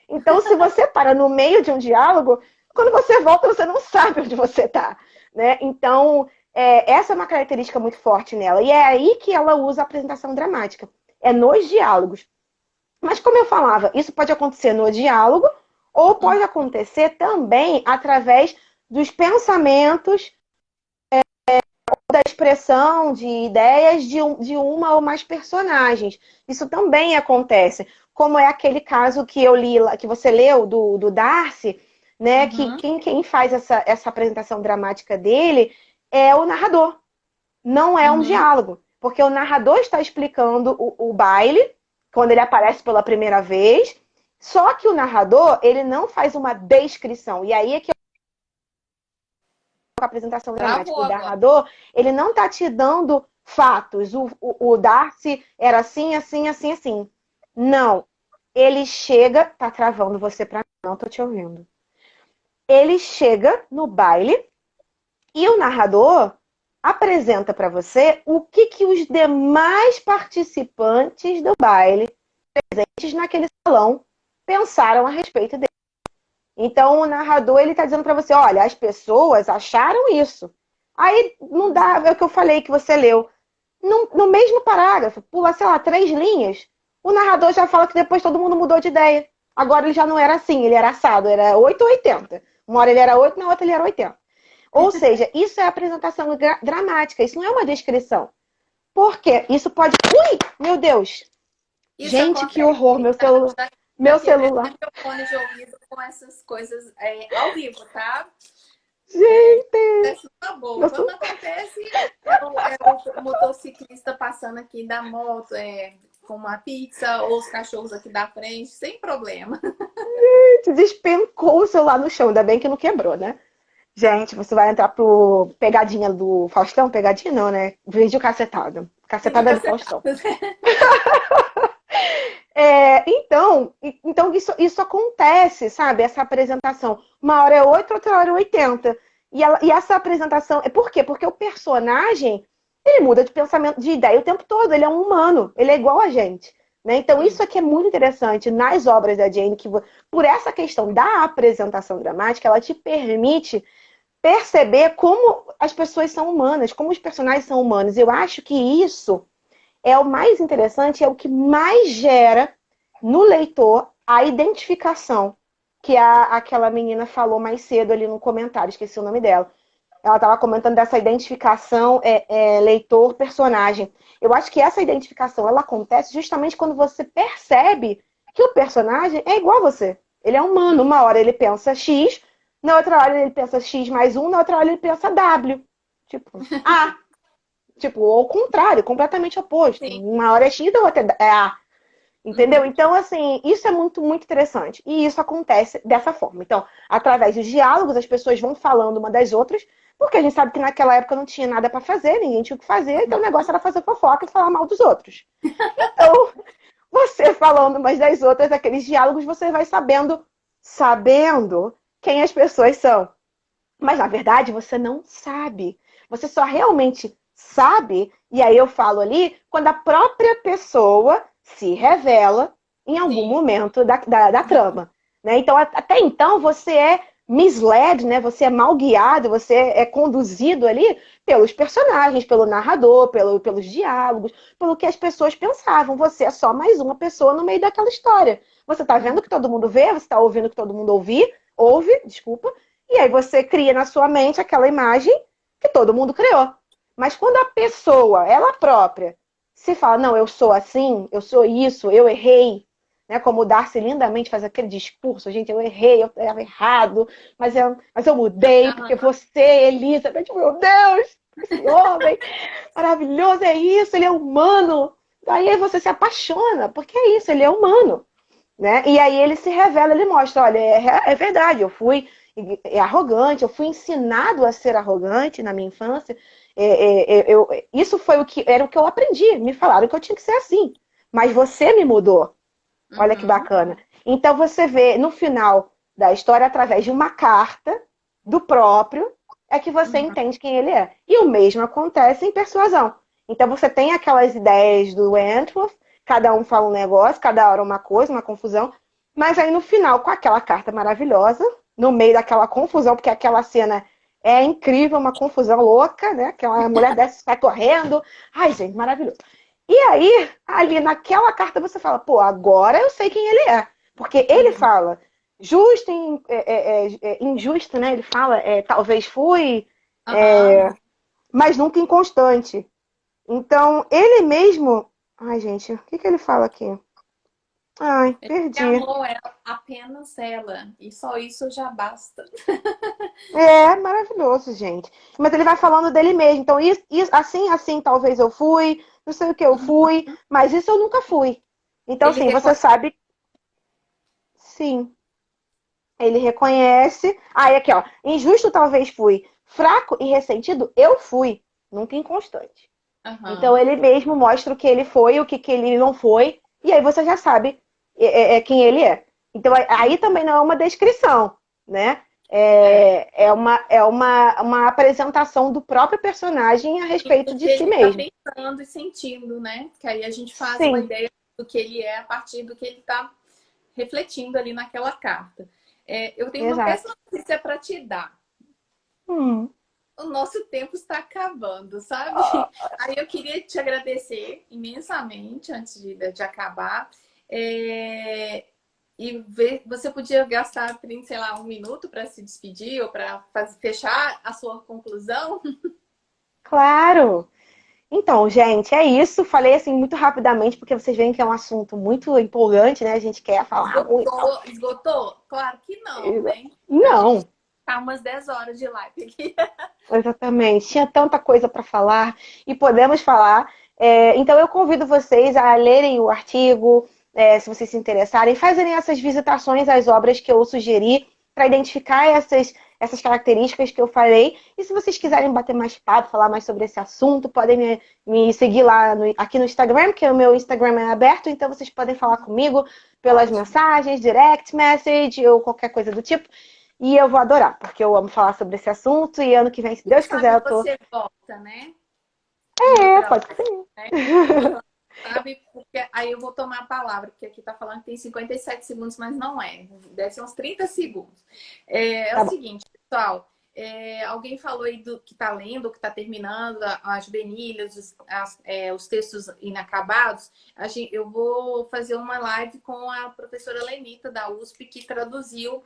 Então, se você para no meio de um diálogo, quando você volta, você não sabe onde você está, né? Então, essa é uma característica muito forte nela. E é aí que ela usa a apresentação dramática. É nos diálogos. Mas, como eu falava, isso pode acontecer no diálogo ou pode acontecer também através dos pensamentos da expressão de ideias de uma ou mais personagens. Isso também acontece. Como é aquele caso que eu li, que você leu, do Darcy, né? Que quem faz essa apresentação dramática dele é o narrador. Não é um diálogo. Porque o narrador está explicando o baile, quando ele aparece pela primeira vez, só que o narrador, ele não faz uma descrição. E aí é que a apresentação dramática, o narrador, ele não está te dando fatos. O Darcy era assim, assim, assim, assim. Não. Ele chega, tá travando você pra mim, não tô te ouvindo. Ele chega no baile e o narrador apresenta para você o que os demais participantes do baile, presentes naquele salão, pensaram a respeito dele. Então, o narrador, ele tá dizendo para você, olha, as pessoas acharam isso. Aí, não dá, é o que eu falei, que você leu. no mesmo parágrafo, pula, sei lá, 3 linhas, o narrador já fala que depois todo mundo mudou de ideia. Agora ele já não era assim, ele era assado, era 8 ou 80. Uma hora ele era 8, na outra ele era 80. Ou seja, isso é apresentação dramática, isso não é uma descrição. Por quê? Isso pode... Ui, meu Deus! Isso Gente, que acontece, horror, tá? Já meu quebrei celular. meu fone de ouvido com essas coisas ao vivo, tá? Gente, Acontece uma boa. meu Quando celular. acontece, é o motociclista passando aqui da moto, com uma pizza, ou os cachorros aqui da frente, sem problema. Despencou o celular no chão, ainda bem que não quebrou, né? Gente, você vai entrar pro pegadinha do Faustão? Pegadinha não, né? Vídeo cacetado. Vídeo Cacetada do cacetado. Faustão. Então isso acontece, sabe? Essa apresentação. Uma hora é 8, outra hora é 80. E essa apresentação. Por quê? Porque o personagem, ele muda de pensamento, de ideia o tempo todo. Ele é um humano. Ele é igual a gente. Né? Então, isso aqui é muito interessante nas obras da Jane, que por essa questão da apresentação dramática, ela te permite perceber como as pessoas são humanas, como os personagens são humanos. Eu acho que isso é o mais interessante, é o que mais gera no leitor a identificação que aquela menina falou mais cedo ali no comentário, esqueci o nome dela. Ela estava comentando dessa identificação leitor-personagem. Eu acho que essa identificação ela acontece justamente quando você percebe que o personagem é igual a você. Ele é humano. Uma hora ele pensa X, na outra hora ele pensa X mais um, na outra hora ele pensa W. Tipo, A. Tipo, ao contrário, completamente oposto. Sim. Uma hora é X, da outra é A. Entendeu? Uhum. Então, assim, isso é muito, muito interessante. E isso acontece dessa forma. Então, através dos diálogos, as pessoas vão falando uma das outras, porque a gente sabe que naquela época não tinha nada para fazer, ninguém tinha o que fazer, então o negócio era fazer fofoca e falar mal dos outros. Então, você falando umas das outras, aqueles diálogos, você vai sabendo quem as pessoas são. Mas, na verdade, você não sabe. Você só realmente sabe, e aí eu falo ali, quando a própria pessoa se revela em algum Sim. momento da trama. Né? Então, até então, você é misled, né? Você é mal guiado, você é conduzido ali pelos personagens, pelo narrador, pelos diálogos, pelo que as pessoas pensavam. Você é só mais uma pessoa no meio daquela história. Você está vendo o que todo mundo vê, você está ouvindo o que todo mundo ouve, desculpa, e aí você cria na sua mente aquela imagem que todo mundo criou. Mas quando a pessoa, ela própria, se fala, não, eu sou assim, eu sou isso, eu errei, né? Como o Darcy lindamente faz aquele discurso, gente, eu errei, eu estava errado, mas eu mudei, porque Uhum. você, Elizabeth, meu Deus, esse homem maravilhoso, é isso, ele é humano. Daí você se apaixona, porque é isso, ele é humano. Né? E aí ele se revela, ele mostra, olha, é verdade, eu fui arrogante, eu fui ensinado a ser arrogante na minha infância. Isso foi era o que eu aprendi. Me falaram que eu tinha que ser assim. Mas você me mudou. Olha que Uhum. bacana. Então você vê no final da história, através de uma carta do próprio, é que você Uhum. entende quem ele é. E o mesmo acontece em Persuasão. Então você tem aquelas ideias do Wentworth, cada um fala um negócio, cada hora uma coisa, uma confusão. Mas aí no final, com aquela carta maravilhosa, no meio daquela confusão, porque aquela cena é incrível, uma confusão louca, né? Aquela mulher desce, sai correndo. Ai, gente, maravilhoso. E aí, ali naquela carta, você fala, pô, agora eu sei quem ele é. Porque ele Uhum. fala, justo, injusto, né? Ele fala, talvez fui, Uhum. mas nunca inconstante. Então, ele mesmo. Ai, gente, o que ele fala aqui? Ai, Ele perdi. amou ela, apenas ela. E só isso já basta. É maravilhoso, gente. Mas ele vai falando dele mesmo. Então, assim, talvez eu fui, não sei o que eu fui, mas isso eu nunca fui. Então, Ele assim, você reconhece. sabe, sim, ele reconhece. Aí, aqui, ó. Injusto talvez fui. Fraco e ressentido, eu fui. Nunca inconstante. Então, Uhum. ele mesmo mostra o que ele foi, o que ele não foi. E aí você já sabe quem ele é. Então, aí também não é uma descrição, né? É. É uma apresentação do próprio personagem a respeito Do de que si ele está mesmo. pensando e sentindo, né? Que aí a gente faz uma Sim, ideia do que ele é a partir do que ele está refletindo ali naquela carta. Eu tenho uma exato. péssima notícia para te dar. Hum. o nosso tempo está acabando, sabe? Aí eu queria te agradecer imensamente antes de acabar. É, e ver, você podia gastar 30, sei lá, um minuto para se despedir ou para fechar a sua conclusão? Claro! Então, gente, é isso. Falei assim muito rapidamente, porque vocês veem que é um assunto muito empolgante, né? A gente quer falar muito. Esgotou? Esgotou? Claro que não, né? A gente Não, tá umas 10 horas de live aqui. exatamente. Tinha tanta coisa para falar e podemos falar. Então, eu convido vocês a lerem o artigo, se vocês se interessarem, fazerem essas visitações às obras que eu sugeri para identificar essas características que eu falei. E se vocês quiserem bater mais papo, falar mais sobre esse assunto, podem me seguir lá aqui no Instagram, que o meu Instagram é aberto, então vocês podem falar comigo pelas Ótimo. mensagens, direct message ou qualquer coisa do tipo. E eu vou adorar, porque eu amo falar sobre esse assunto e ano que vem, se Quem Deus quiser, sabe eu tô. você volta, né? Em outra Pode live, ser. né? Sabe? Porque aí eu vou tomar a palavra, porque aqui tá falando que tem 57 segundos, mas não é. Deve ser uns 30 segundos. É Tá o bom. seguinte, pessoal. Alguém falou aí do que tá lendo, que tá terminando, as juvenilhas, os textos inacabados. Eu vou fazer uma live com a professora Lenita, da USP, que traduziu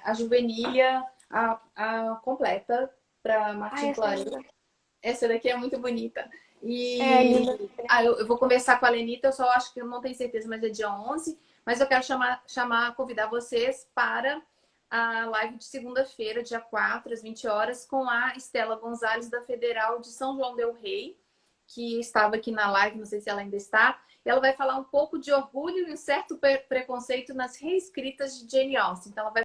a juvenilha a completa para Ai, Martim essa é Claret. linda. Essa daqui é muito bonita. É linda. Eu vou conversar com a Lenita, eu só acho que eu não tenho certeza, mas é dia 11. Mas eu quero convidar vocês para a live de segunda-feira, dia 4 às 20 horas, com a Estela Gonzalez, da Federal de São João del Rei, que estava aqui na live, não sei se ela ainda está. E ela vai falar um pouco de orgulho e um certo preconceito nas reescritas de Jane Austen. Então, ela vai